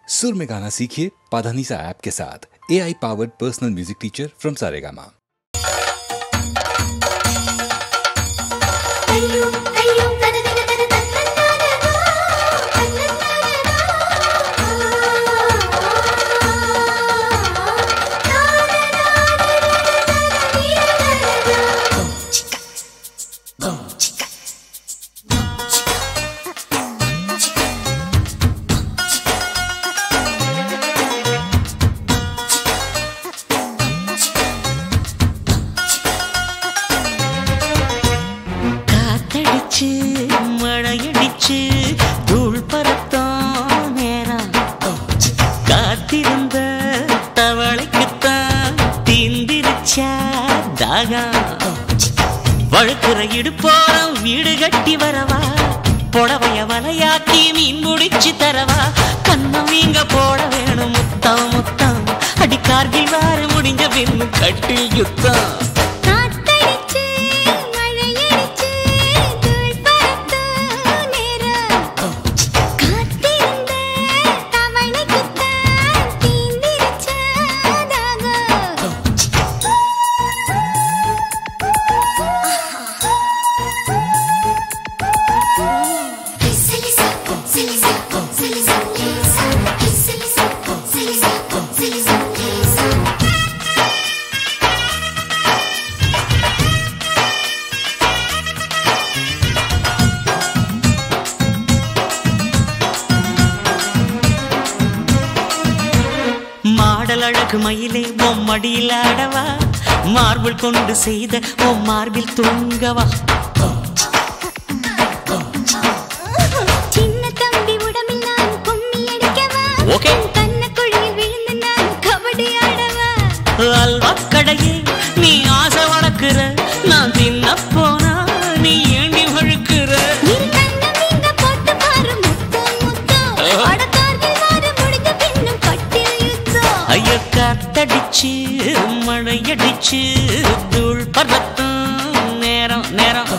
सुर में गाना सीखिए पाधानीसा ऐप के साथ। AI powered personal music teacher from Saregama. மழையடிச்சு தூள் பறத்தான் நேரம் காத்திருந்த தவளைக்குத்தான் தீந்திருச்சா தாகம் வழுக்கிற இடுப்போரம் வீடு கட்டி வரவா புடவைய வலையாக்கி மீன் முடிச்சு தரவா கண்ணம் நீங்க போட வேணும் முத்தம் முத்தம் அடி கார்கில் வார முடிஞ்ச பின்னு கட்டில் யுத்தம் அழகு மயிலே உன் மடியில் ஆடவா மார்பிள் கொண்டு செய்த உன் மார்பில் தூங்கவா சின்ன தம்பி உடம்பில் நான் கும்மி அடிக்கவா கண்ணக்குழியில் விழுந்து நான் கபடி ஆடவா அல்வா கடையே நீ ஆசை வளர்க்கிற நான் தின்ன போனா நீ ஏண்டி வழுக்கிற காத்தடிச்சு மழையடிச்சு தூள் பறத்தும் நேரம் நேரம்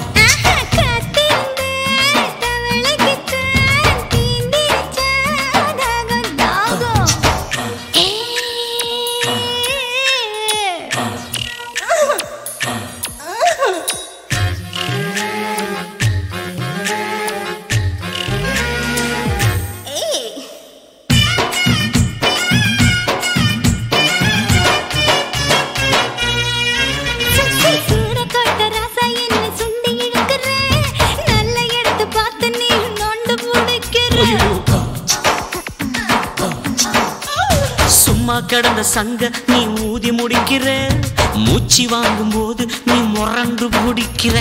சும்மா கடந்த சங்க நீ ஊதி முடிக்கிற மூச்சு வாங்கும் போது நீ முரண்டு பிடிக்கிற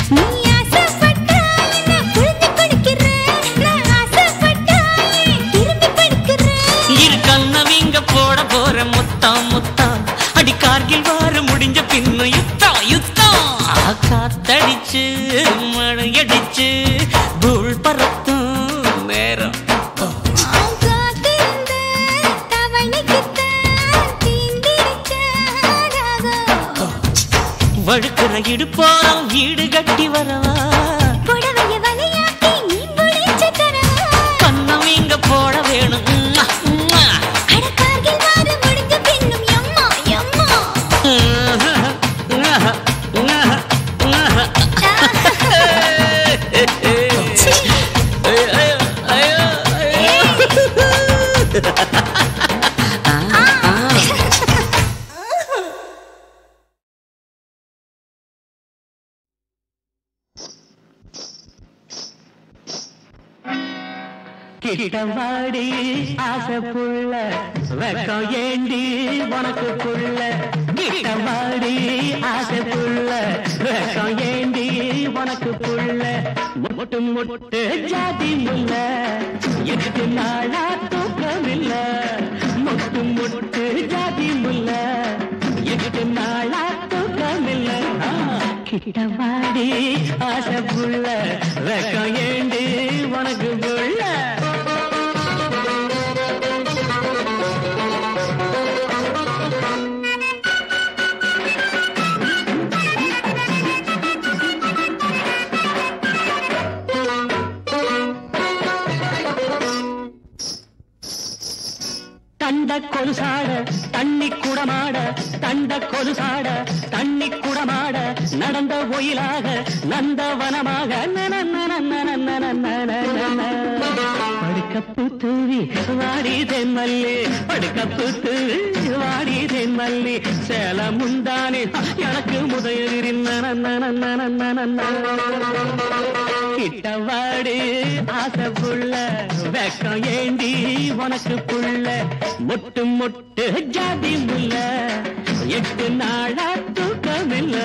இரு கண்ணவிங்க போட போற முத்தம் முத்தம் அடி கார்கில் வார முடிஞ்ச பின்னு யுத்தம் யுத்தம் காத்தடிச்சு மழையடிச்சு தூள் பறத்தும் நேரம் வழுக்கிற இடுப்போரம் வீடு கட்டி வரவா புடவைய வலையாக்கி மீன் முடிச்சு தரவா கண்ணம் இங்க போட வேணும் அடக்கார்கில் வார முடிஞ்ச பின்னும் எம்மா எம்மா கிட்டவாடி ஆசை புள்ள வெக்கம் ஏண்டி உனக்கு புள்ள கிட்டவாடி ஆசை புள்ள வெக்கம் ஏண்டி உனக்கு புள்ள முட்டு முட்டு ஜாதி முல்ல எட்டு நாளா தூக்கம் இல்ல முட்டு முட்டு ஜாதி முல்ல எட்டு நாளா தூக்கம் இல்ல கிட்டவாடி ஆசை புள்ள வெக்கம் ஏண்டி உனக்கு புள்ள தண்ட கொலுசாட தண்ணி குடமாட தண்ட கொலுசாட தண்ணி குடமாட நடந்த ஒயிலாக நந்தவனமாக படுக்கப்பு தூவி வாடி தென்மல்லி படுக்கப்பு தூவி வாடி தென்மல்லி சேல முந்தானே எனக்கு முதலில் கிட்டவாடு ஆசை புள்ள வெக்கம் ஏண்டி உனக்கு புள்ள முட்டு முட்டு ஜாதி முல்ல 8 நாளா தூக்கமில்ல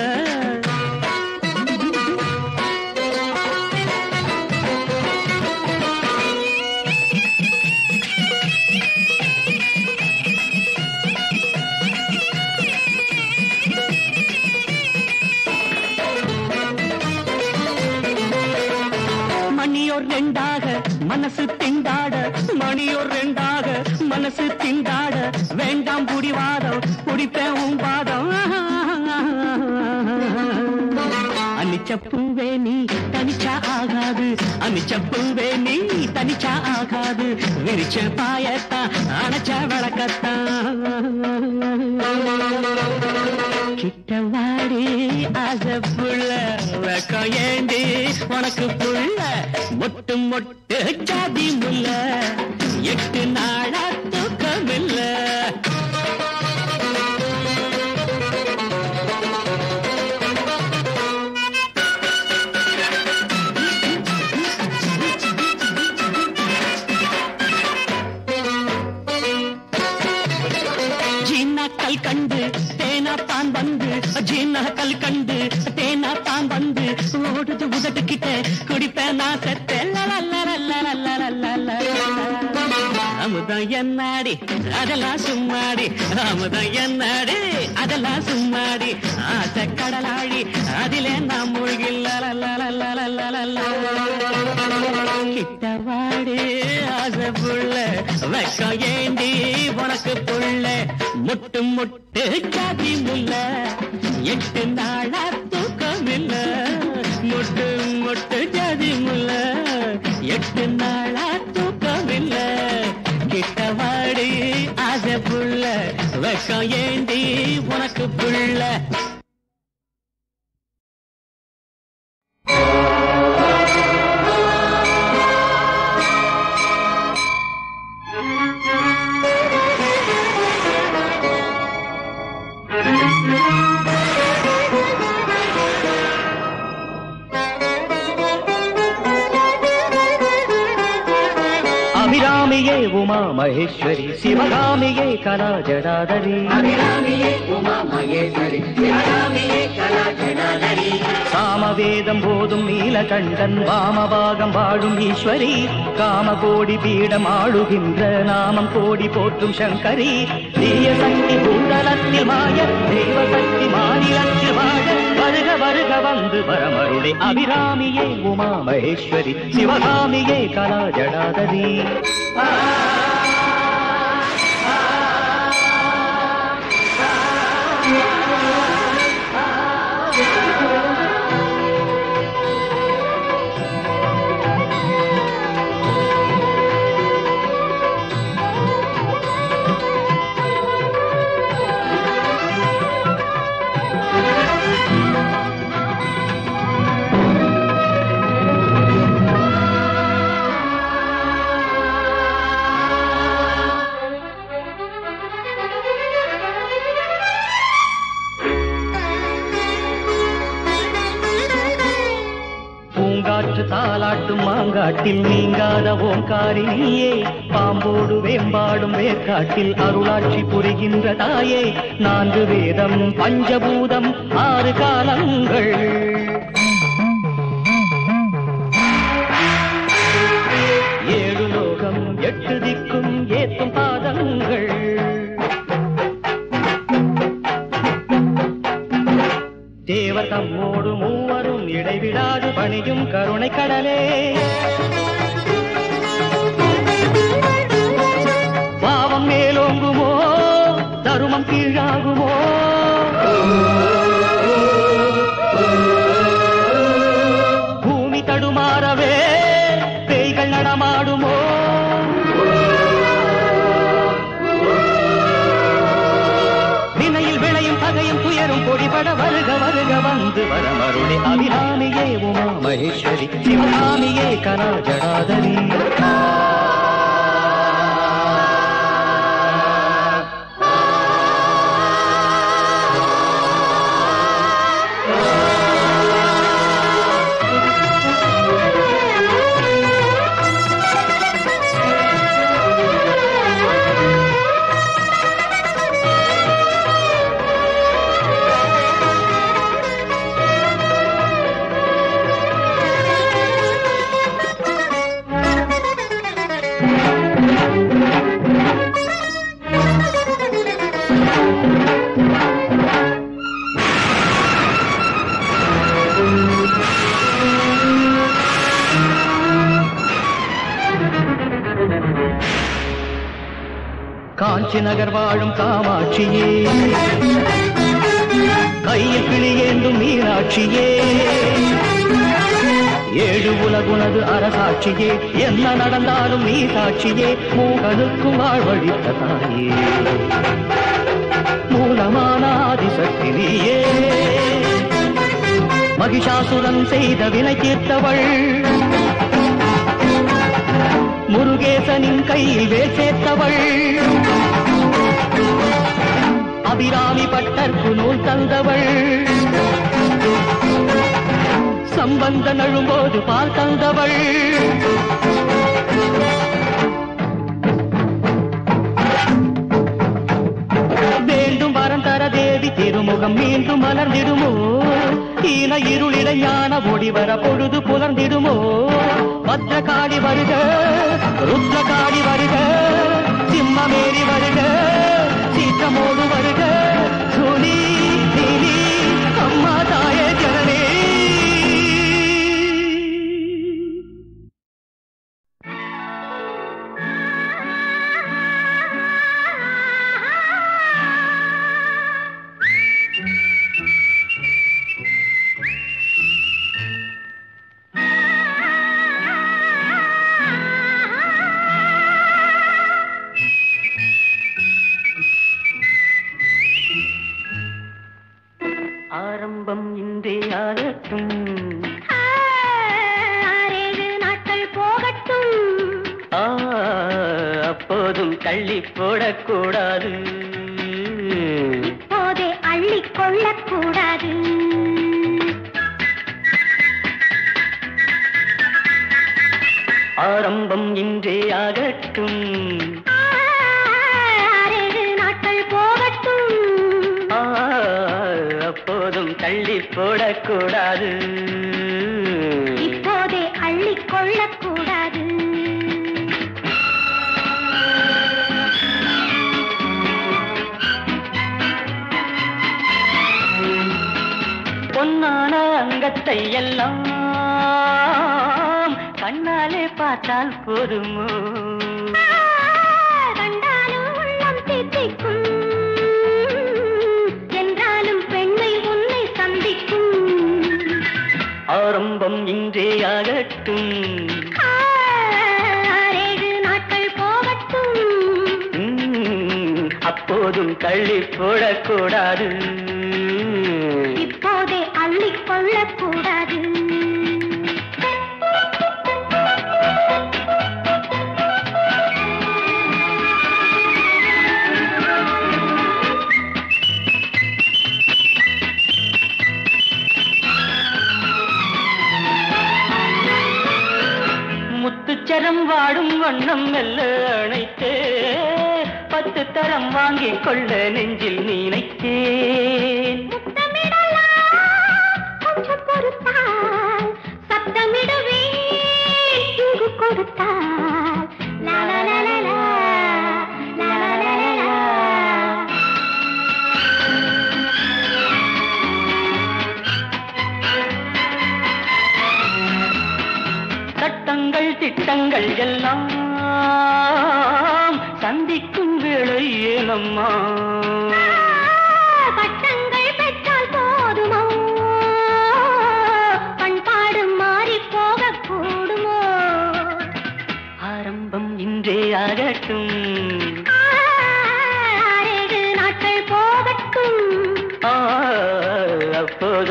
மணியோர் ரெண்டாக மனசு திண்டாட மணியோர் ரெண்டாக மனசு திண்டாட வேண்டாம் புடிவாதம் குடிப்பேன் உன் பாதம் அமிச்சப்பூவே நீ தனிச்சா ஆகாது அமிச்சப்பூவே நீ தனிச்சா ஆகாது விரிச்ச பாயத்தான் அணைச்ச வழக்கத்தான் கிட்டவாடி ஆசை புள்ள வெக்கம் ஏண்டி உனக்கு புள்ள மொட்டு மொட்டு ஜாதி முல்ல 8 நாளா தூக்கமில்ல ஜீனாக்கள் கண்டு தேனாத்தான் வந்து ஜீனாக்கள் கண்டு தேனாத்தான் வந்து ஓடுது உதட்டுக்கிட்ட குடிப்பேன் நான் செத்த அமுதம் என்னாடி அதெல்லாம் சும்மாடி அமுதம் என்னாடி அதெல்லாம் சும்மாடி ஆசை கடலாடி அதிலே நாம் மூழ்கில்ல கிட்டவாடி ஆசை புள்ள வெக்கம் ஏண்டி உனக்கு புள்ள முட்டு முட்டு ஜாதி முல்ல 8 நாளா தூக்கமில்ல முட்டு முட்டு ஜாதி முல்ல 8 நாளா தூக்கமில்ல கிட்டவாடி ஆசை புள்ள வெக்கம் ஏண்டி உனக்கு புள்ள அபிராமியே உமா மகேஸ்வரி சிவகாமியே கலா ஜடாதரி அபிராமியே உமா மகேஸ்வரி சிவகாமியே கலா ஜடாதரி சாமவேதம் போதும் நீலகண்டன் வாமபாகம் வாழும் ஈஸ்வரி காமகோடி பீடம் ஆளுகின்ற நாமம் கோடி போற்றும் சங்கரி தீய சக்தி பூதலத்தில் மாய தெய்வ சக்தி மாநிலத்தில் வாழ வருக வருக வந்து பரமருளே அபிராமியே உமா மகேஸ்வரி சிவகாமியே கலா ஜடாதரி தாலாட்டும் மாங்காட்டில் நீங்காத ஓங்காரியே பாம்போடு வேம்பாடும் வேற்காட்டில் அருளாட்சி புரிகின்ற தாயே 4 வேதம் பஞ்சபூதம் 6 காலங்கள் 7 லோகம் 8 திக்கும் ஏத்தும் பாதங்கள் தேவர் தம்மோடு மூவரும் இடைவிடாது பணியும் கருணை கடலே பாவம் மேலோங்குமோ தருமம் கீழாகுமோ பூமி தடுமாறவே பேய்கள் நடமாடுமோ வந்து வரமருளி அபிராமியே உமா மகேஸ்வரி சிவகாமியே கலா ஜடாதரி காஞ்சி நகர் வாழும் காமாட்சியே கையில் கிளியேந்தும் மீனாட்சியே ஏழு உலகுனது அரசாட்சியே என்ன நடந்தாலும் நீ சாட்சியே மூகனுக்கும் வாழ்வழித்த தாயே மூலமான ஆதிசக்தி நீயே மகிஷாசுரன் செய்த வினை தீர்த்தவள் முருகேசனின் கையில் வேல் சேர்த்தவள் அபிராமி பட்டர்க்கு நூல் தந்தவள் சம்பந்த நழும்போது பால் தந்தவள் வேண்டும் வரம் தர தேவி திருமுகம் மீண்டும் மலர்ந்திடுமோ ஈன இருளிட ஞான ஒடிவர பொழுது புலர்ந்திடுமோ பத்ரகாளி வருக ருத்ரகாளி வருக சிம்மமேறி வருக சீற்றமோடு வருக சூலி நீலி அம்மா தாயே ஜனனே ஆரம்பம் இன்றே ஆகட்டும் 6 நாட்கள் போகட்டும் அப்போதும் தள்ளி போடக்கூடாது இப்போதே அள்ளிக் கொள்ளக்கூடாது ஆரம்பம் இன்றே ஆகட்டும் 6 நாட்கள் போகட்டும் அப்போதும் தள்ளி போடக்கூடாது இப்போதே அள்ளிக் கொள்ளக்கூடாது பொன்னான அங்கத்தை எல்லாம் கண்ணாலே பார்த்தால் போதுமோ கண்டாலும் உள்ளம் தித்திக்கும் என்றாலும் பெண்மை உன்னை சந்திக்கும் ஆரம்பம் இன்றே ஆகட்டும் 6 நாட்கள் போகட்டும் அப்போதும் தள்ளி போடக்கூடாது இப்போதே அள்ளிக் கொள்ளக்கூடாது முத்துச்சரம் வாடும் வண்ணம் மெல்ல அணைத்தே 10 தரம் வாங்கிக் கொள்ள நெஞ்சில் நினைத்தேன் கொஞ்சம் பொறுத்தால் சத்தமிடவே இங்கு கொடுத்தால் லா லா லா லா லா, லா லா லா லா லா. சட்டங்கள் திட்டங்கள் எல்லாம் சந்திக்கும் வேளை ஏனம்மா பட்டங்கள் பெற்றால் போதுமோ பண்பாடு மாறி போகக்கூடுமோ ஆரம்பம் இன்றே ஆகட்டும் 6 நாட்கள் போகட்டும் அப்போது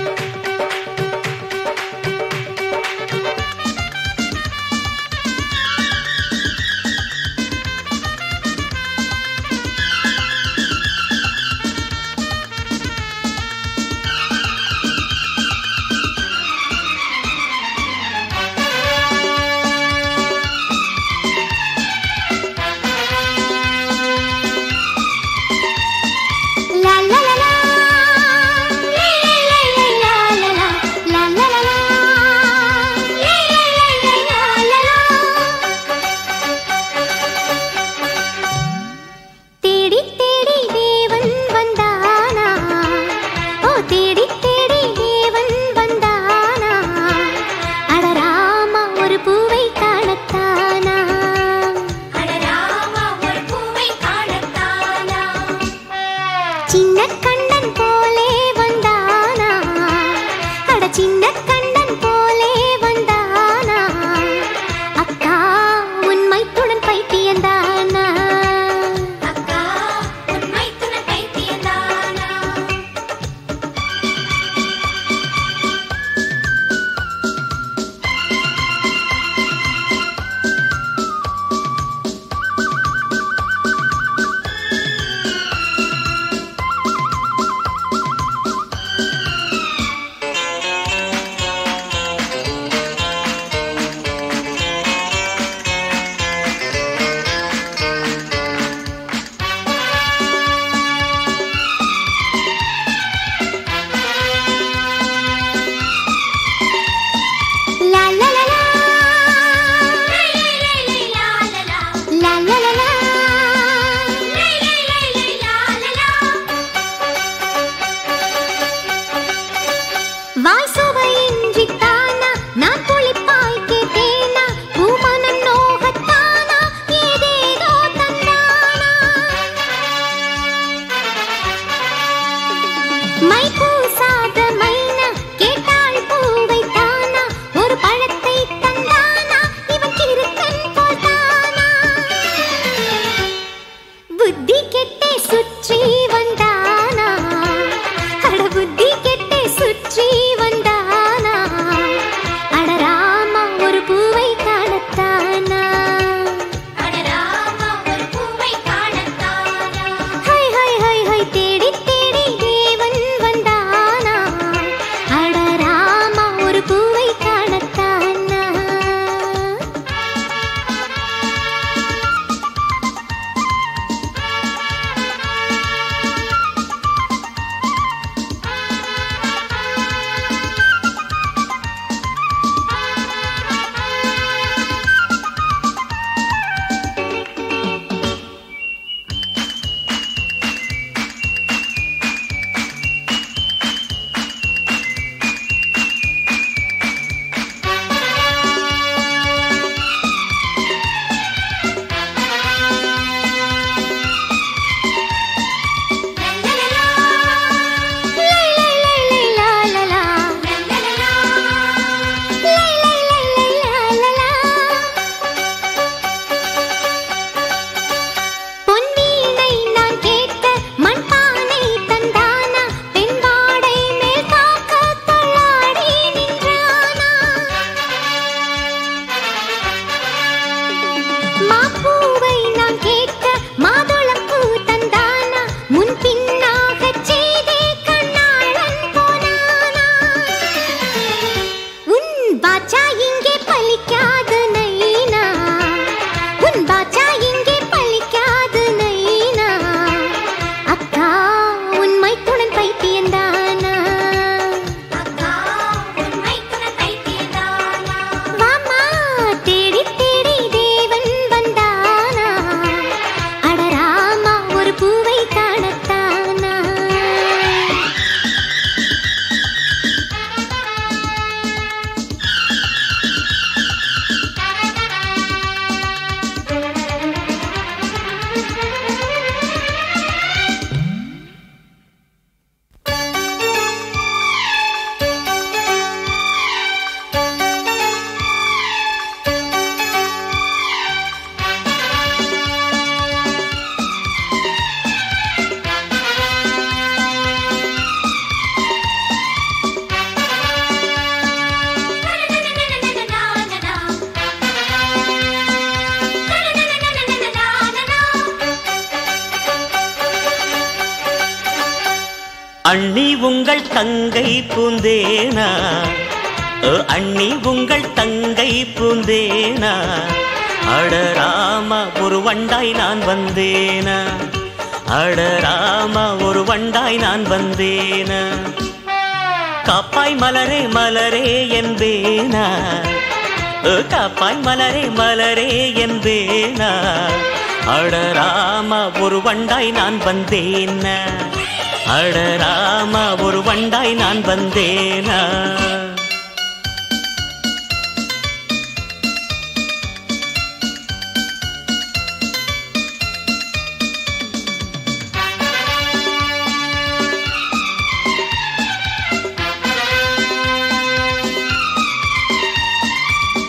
சுற்றி வந்தானா அட புத்தி கெட்டு சுற்றி வந்தானா அட ராமா ஒரு பூவை காணத்தானா அட ராமா ஒரு பூவை காணத்தானா ஹை ஹை ஹை ஹை தேடி தேடி தேவன் வந்தானா அட ராமா ஒரு பூவை காணத்தானா அண்ணி உங்கள் தங்கை பூந்தேனா அண்ணி உங்கள் தங்கை பூந்தேனா அட ராமா ஒரு வண்டாய் நான் வந்தேனா அட ராமா ஒரு வண்டாய் நான் வந்தேனா காப்பாய் மலரே மலரே என்பேனா காப்பாய் மலரே மலரே என்பேனா அட ராமா ஒரு வண்டாய் நான் வந்தேனா அட ராமா ஒரு வண்டாய் நான் வந்தேனா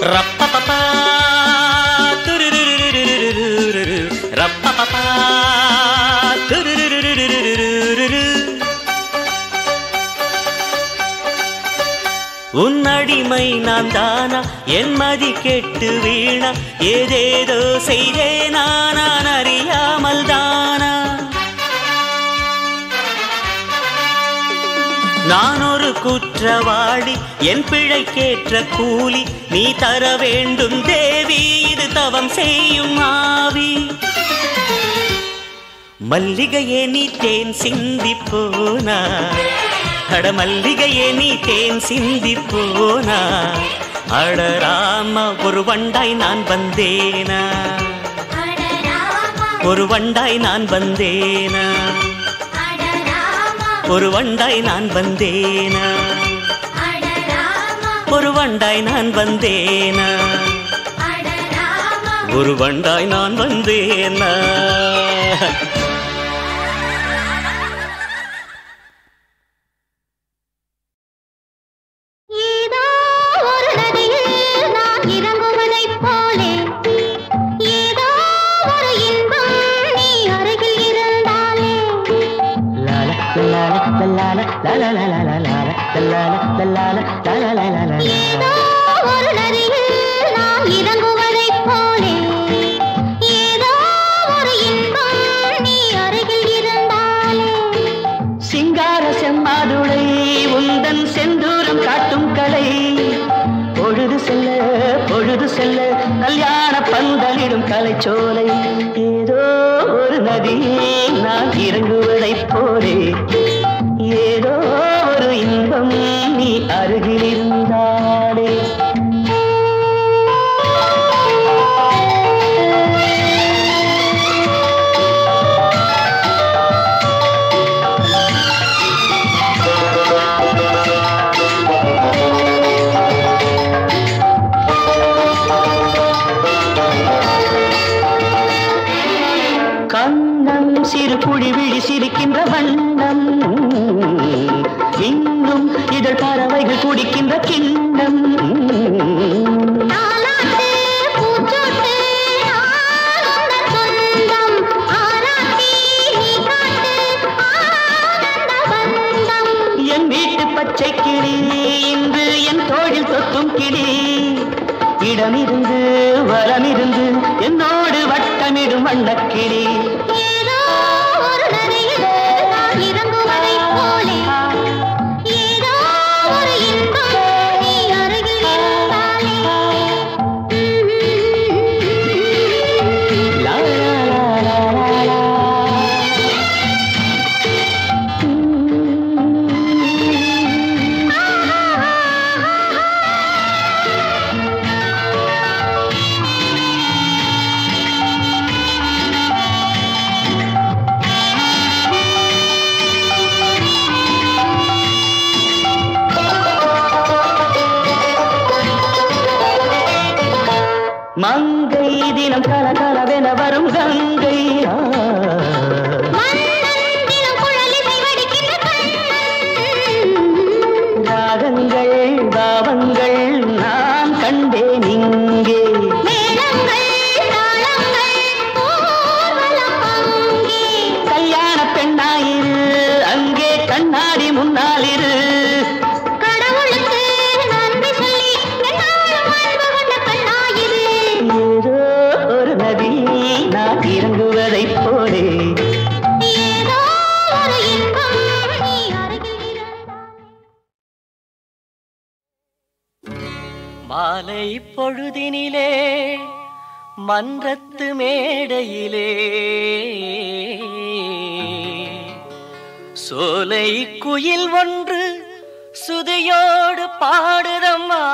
ரப்பப்பா துருருருருருருரு ரப்பப்பா துருருருருருருரு உன்னடிமை நான் தானா என் மதி கெட்டு வீணா ஏதேதோ செய்தேனா நான் அறியாமல் தானா நான் ஒரு குற்றவாளி என் பிழைக்கேற்ற கூலி நீ தர வேண்டும் தேவி இது தவம் செய்யும் ஆவி மல்லிகையே நீ தேன் சிந்தி போனா அட மல்லிகையே நீ தேன் சிந்தி போனா அட ராமா ஒரு வண்டாய் நான் வந்தேனா ஒரு வண்டாய் நான் வந்தேனா ஒரு வண்டாய் நான் வந்தேனா ஒரு வண்டாய் நான் வந்தேனா ஒரு வண்டாய் நான் வந்தேனா ஏதோ ஒரு இன்பம் நீ அருகில் இருந்தாலே ஏதோ ஒரு நதியில் நாம் இறங்குவதைப் போலே ஏதோ ஒரு இன்பம் நீ அருகில் இருந்தாலே. சிங்கார செம்மாதுளை உந்தன் செந்தூரம் காட்டும் கலை பொழுது செல்ல கல்யாண பந்தலிடும் கலைச்சோலை. ஏதோ ஒரு நதியில் நான் இறங்குவதைப் போலே ஏதோ ஒரு இன்பம் நீ அருகில் இருந்தாலே. சிறு குழி விழி சிரிக்கின்ற வண்ணம் இன்னும் இதழ் பறவைகள் குடிக்கின்ற கிண்ணம். என் வீட்டு பச்சை கிளி இன்று என் தோழில் தொத்தும் கிளி இடமிருந்து வரமிருந்து என்னோடு வட்டமிடும் வண்ணக்கிளி. மங்கை தினம் கலகலவென வரும் கங்கை ராகங்கள் பாவங்கள் நான் கண்டேன் இங்கே. கல்யாண பெண்ணாயிரு அங்கே கண்ணாடி முன்னாலிரு. இறங்குவதைப் போலே ஏதோ ஒரு இன்பம் நீ அருகில் இருந்தாலே. மாலை பொழுதினிலே மன்றத்து மேடையிலே சோலை குயில் ஒன்று சுதியோடு பாடுதம்மா.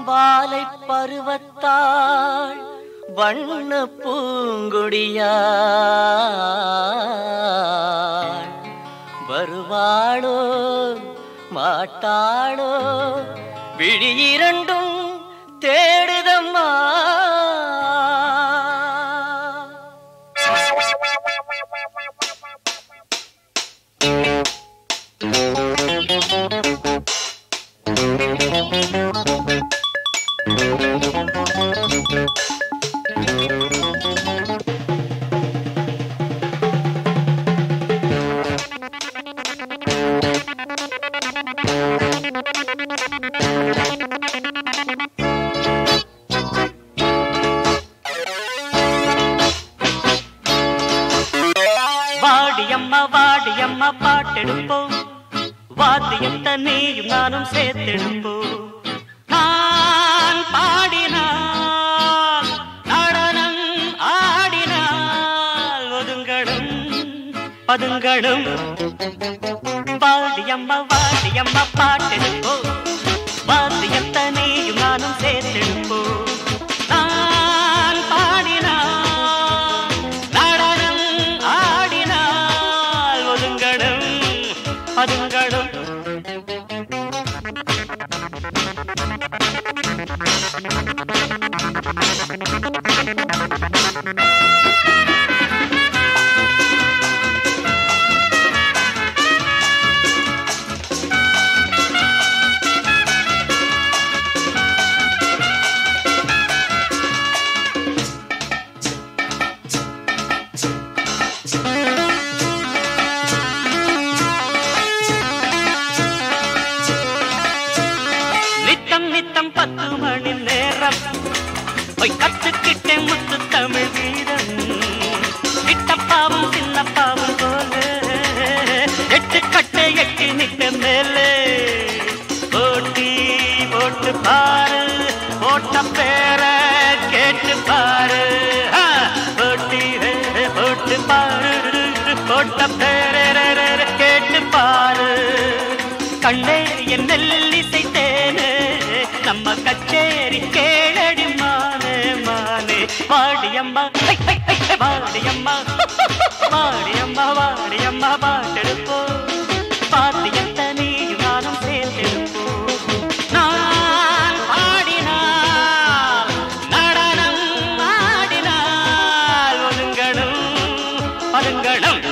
பாலை பருவத்தாள் வண்ண பூங்கொடியாள் வருவாளோ மாட்டாளோ விழியிரண்டும் தேடுதம்மா. வாடியம்மா பாட்டெடுப்போம் வாத்தியத்தை நீயும் நானும் சேர்த்தெடுப்போம். நான் பாடினால் நடனம் ஆடினால் ஒதுங்களும் பதுங்களும். வாடியம்மா பாட்டெடுப்போம் வாத்தியத்தை நீயும் நானும் சேர்த்தெடுப்போம். நான் பாடினால் நடனம் ஆடினால் ஒதுங்களும் பதுங்களும். கத்துக்கிட்டேன் முத்து தமிழ் வீரம் கிட்டப்பாவும் சின்னப்பாவும் போல எட்டு கட்டை எட்டி நிற்க மேலே போட்டி போட்டு பாரு போட்ட பேர கேட்டு பாரு போட்டி போட்டு பாரு போட்ட பேர கேட்டு பாரு கண்ணே என் நெல்லிசை தேனே நம்ம கச்சேரி கேளடி மானே மானே வாடியம்மா வாடியம்மா வாடியம்மா வாடியம்மா பாட்டெடுப்போம் பாத்தியத்த நீயும் நானும் சேர்ந்தெடுப்போம் நான் பாடினால் நடனம் ஆடினால் ஒதுங்கணும் பதுங்கணும்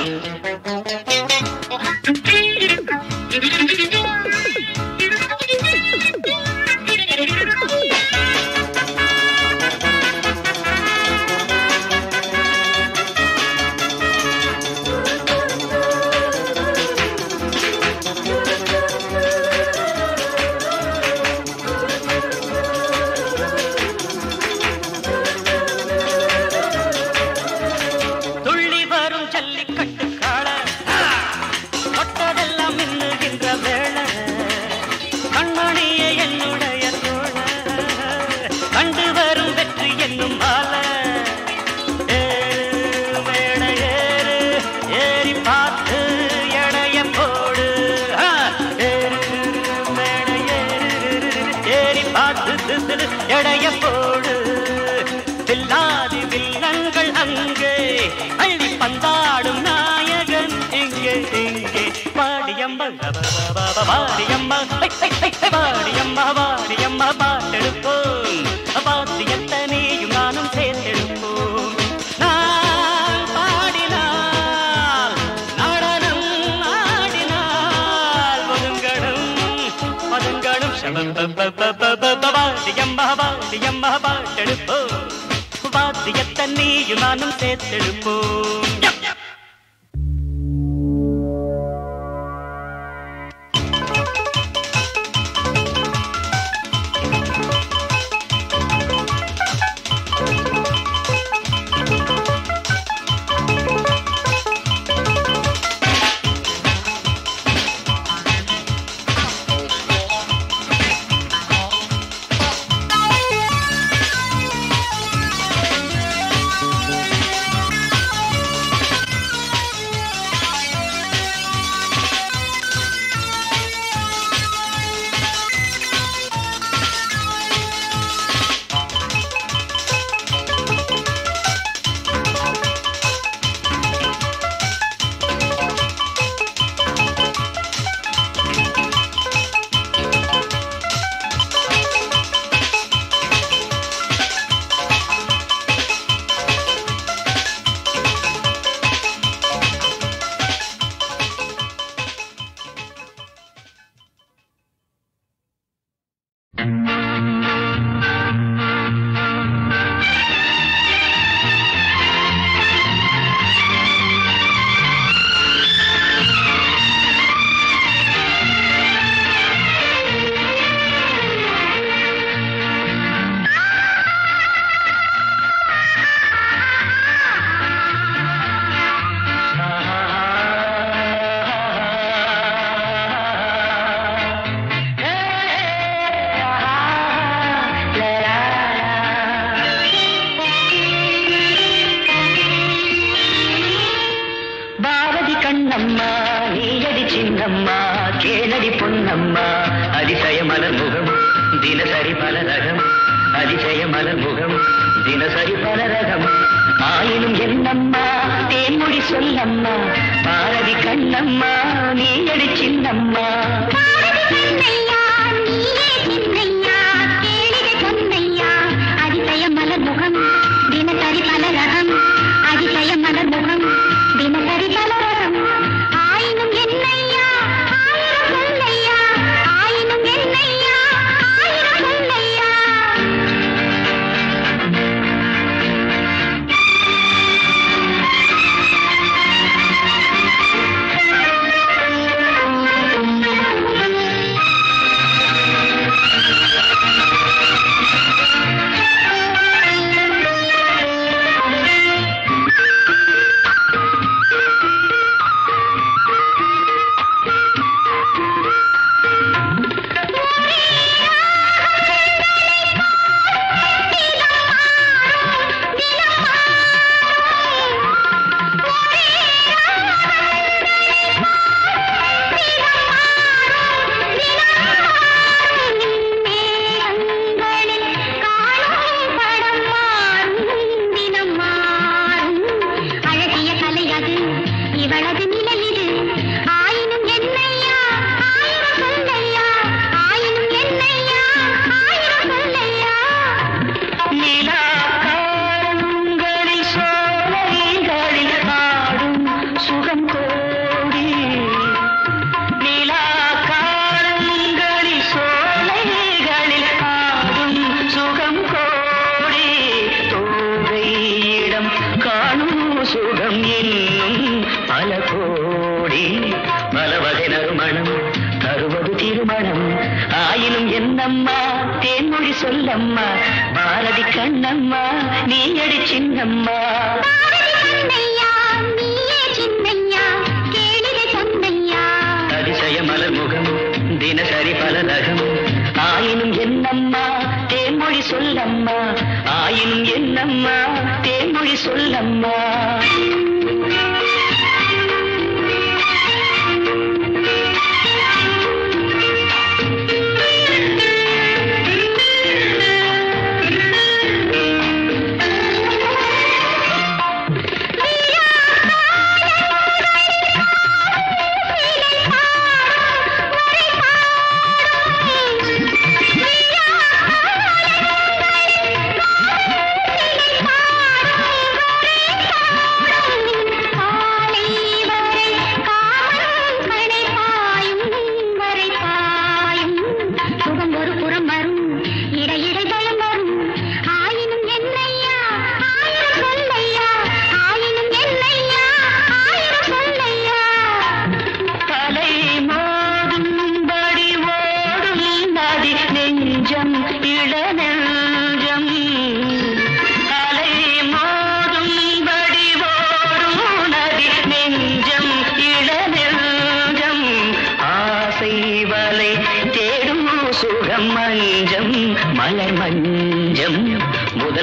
எடைய போடு வில்லாதி வில்லங்கள் அங்கே அள்ளி பந்தாடும் நாயகன் இங்கே இங்கே வாடியம்மா வாடியம்மா வாடியம்மா வாடியம்மா பாட்டெடுப்போம் பாத்தியத்த நீயும் நானும் சேர்ந்தெடுப்போம் நான் பாடினால் நடனம் ஆடினால் ஒதுங்கடும் பதுங்கடும் வாடியம்மா வாடியம்மா பாட்டெடுப்போம் வாத்தியத்த நீயும் நானும் சேர்த்தெடுப்போம் சொல்லம்மா பாரதி கண்ணம்மா நீ அடி சின்னம்மா அதிசய மலர் முகம் தினசரி பல ரகம் ஆயினும் என்னம்மா தேன்மொழி சொல்லம்மா ஆயினும் என்னம்மா தேன்மொழி சொல்லம்மா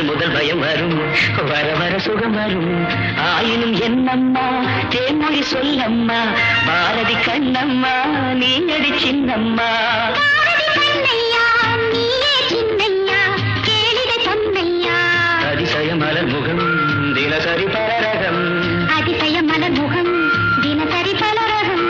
முதல் பயம் வரும் வர வர சுகம் வரும் ஆயினும் என்னம்மா தேன்மொழி சொல்லம்மா பாரதி கண்ணம்மா நீ அடி சின்னம்மா அதிசய மலர் முகம் தினசரி பலரகம் அதிசய மலர் முகம் தினசரி பலரகம்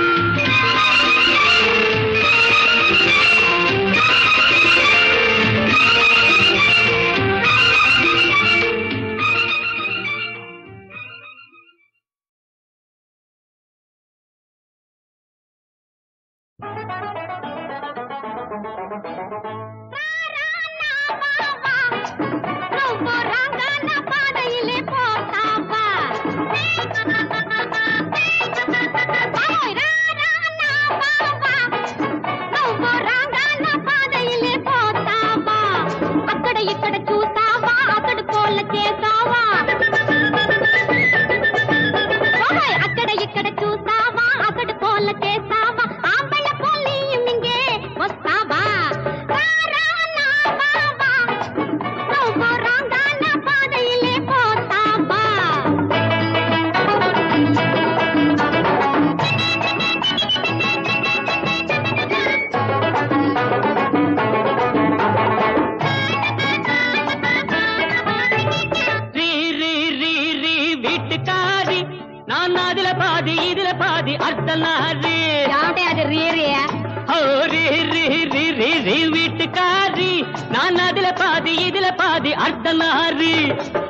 வீட்டுக்காரி நான் அதுல பாதி இதுல பாதி அர்த்தநாரி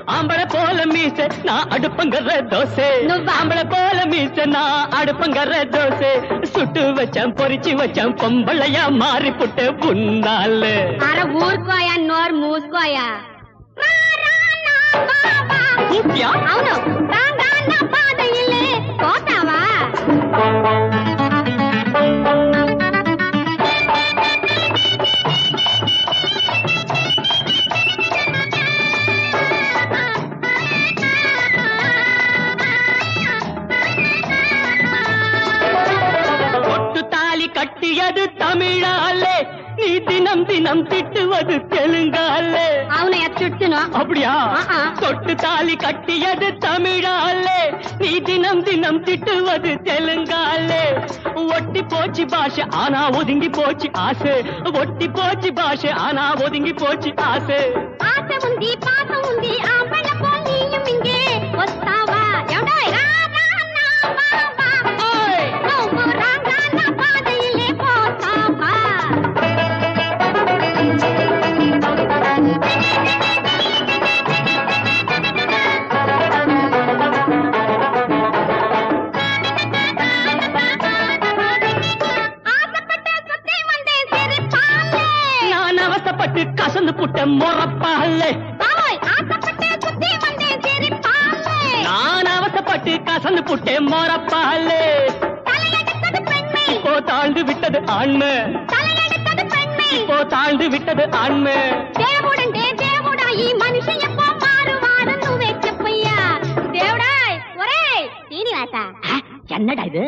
ஆம்பள போல மீச நான் அடுப்பங்கற தோசை ஆம்பள போல மீச நான் அடுப்பங்கற தோசை சுட்டு வச்சேன் பொரிச்சு வச்சேன் பொம்பளையா மாறி புட்டு புண்ணால அர ஊர்க்கோயா நோர் மூஸ்கோயா అవును రాగాన పాదయిలే పోతావా ஒட்டு தாலி கட்டியது தமிழாலே நீ தினம் தினம் திட்டுவது தெலுங்காலே అవునయ్య తిట్టును அப்படியா தொட்டு தாலி கட்டியது தமிழாலே நீ தினம் தினம் திட்டுவது தெலுங்காலே ஒட்டி போச்சு பாஷை ஆனா ஒதுங்கி போச்சு ஆசை ஒட்டி போச்சு பாஷை ஆனா ஒதுங்கி போச்சு ஆசை ఆశ ఉంది పాప ఉంది ఆంబళ్ళ పోలీయం ఇంగే వస్తావా ఎవడోయ్ రా రా నా బాబా ఓయ్ నువ్వు రాగాన పాదయిలే పోతావా ஆசைப்பட்டு கசந்து புட்ட முறப்பாலே நான் அவசப்பட்டு கசந்து புட்டே மொறப்பாலே இப்போ தாழ்ந்து விட்டது ஆண்மை இப்போ தாழ்ந்து விட்டது ஆண்மை. தேவுடண்டே தேவுடாயி மனுஷன் எப்போ மாறுவான்னு నువ్వే చెప్పయ్యా. దేవుడాయ్ ఒరేయ్ శ్రీనివాస என்னடா இது?